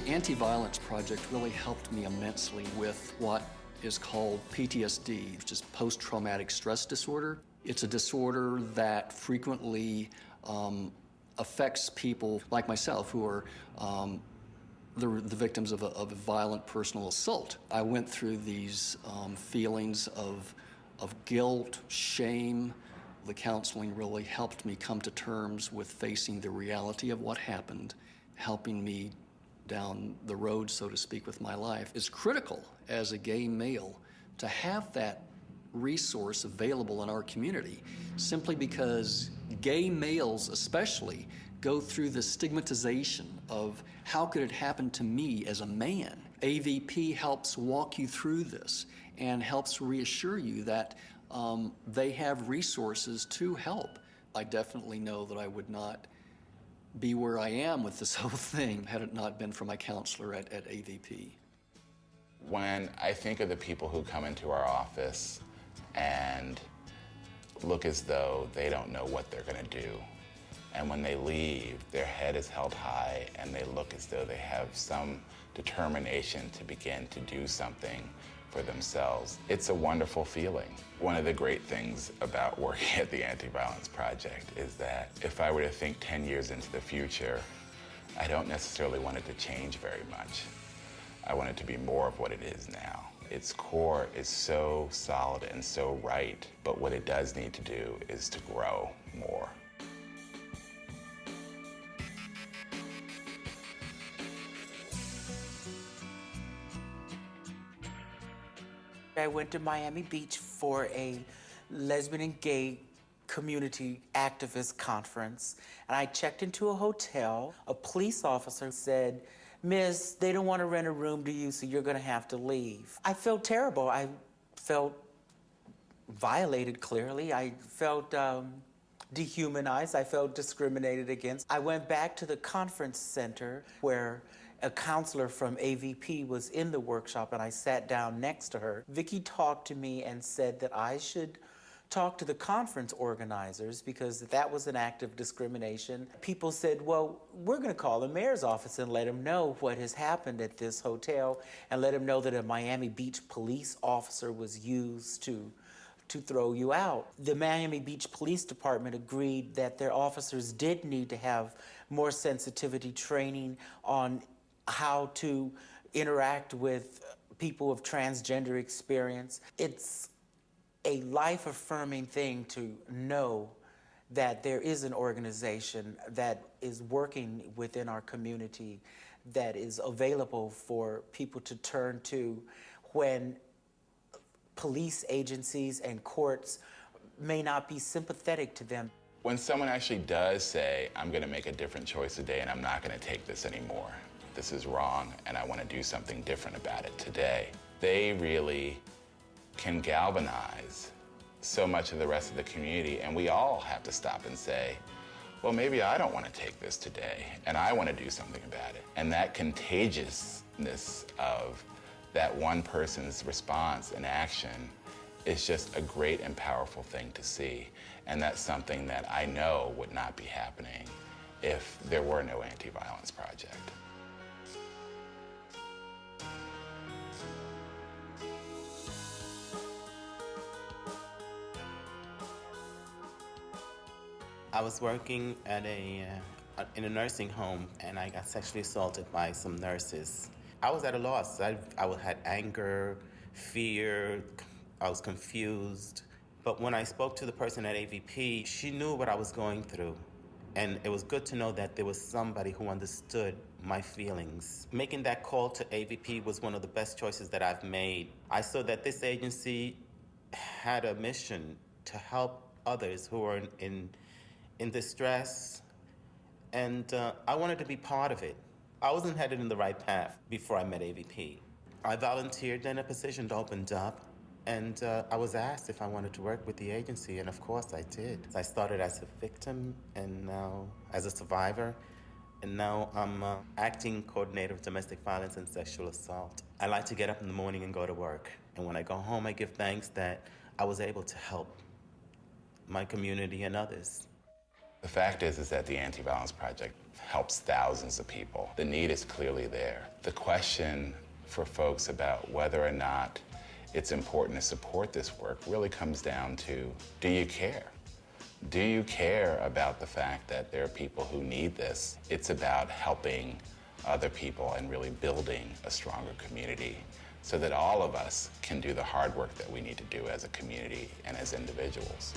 Anti-Violence Project really helped me immensely with what is called PTSD, which is post-traumatic stress disorder. It's a disorder that frequently affects people like myself who are the victims of a violent personal assault. I went through these feelings of guilt, shame. The counseling really helped me come to terms with facing the reality of what happened, helping me down the road, so to speak, with my life. It's critical as a gay male to have that resource available in our community, simply because gay males especially go through the stigmatization of how could it happen to me as a man. AVP helps walk you through this and helps reassure you that they have resources to help. I definitely know that I would not be where I am with this whole thing had it not been for my counselor at AVP. When I think of the people who come into our office and look as though they don't know what they're going to do, and when they leave, their head is held high and they look as though they have some determination to begin to do something for themselves, it's a wonderful feeling. One of the great things about working at the Anti-Violence Project is that if I were to think 10 years into the future, I don't necessarily want it to change very much. I want it to be more of what it is now. Its core is so solid and so right, but what it does need to do is to grow more. I went to Miami Beach for a lesbian and gay community activist conference, and I checked into a hotel. A police officer said, "Miss, they don't want to rent a room to you, so you're going to have to leave." I felt terrible. I felt violated, clearly. I felt dehumanized. I felt discriminated against. I went back to the conference center where a counselor from AVP was in the workshop, and I sat down next to her. Vicki talked to me and said that I should talk to the conference organizers because that was an act of discrimination. People said, well, we're going to call the mayor's office and let him know what has happened at this hotel and let him know that a Miami Beach police officer was used to throw you out. The Miami Beach Police Department agreed that their officers did need to have more sensitivity training on how to interact with people of transgender experience. It's a life-affirming thing to know that there is an organization that is working within our community that is available for people to turn to when police agencies and courts may not be sympathetic to them. When someone actually does say, I'm going to make a different choice today and I'm not going to take this anymore, this is wrong and I want to do something different about it today, they really can galvanize so much of the rest of the community, and we all have to stop and say, well, maybe I don't want to take this today and I want to do something about it. And that contagiousness of that one person's response and action is just a great and powerful thing to see. And that's something that I know would not be happening if there were no Anti-Violence Project. I was working at in a nursing home, and I got sexually assaulted by some nurses. I was at a loss. I had anger, fear, I was confused. But when I spoke to the person at AVP, she knew what I was going through. And it was good to know that there was somebody who understood my feelings. Making that call to AVP was one of the best choices that I've made. I saw that this agency had a mission to help others who are in distress, and I wanted to be part of it. I wasn't headed in the right path before I met AVP. I volunteered, and a position opened up, and I was asked if I wanted to work with the agency, and of course I did. I started as a victim, and now as a survivor, and now I'm acting coordinator of domestic violence and sexual assault. I like to get up in the morning and go to work, and when I go home, I give thanks that I was able to help my community and others. The fact is that the Anti-Violence Project helps thousands of people. The need is clearly there. The question for folks about whether or not it's important to support this work really comes down to, do you care? Do you care about the fact that there are people who need this? It's about helping other people and really building a stronger community so that all of us can do the hard work that we need to do as a community and as individuals.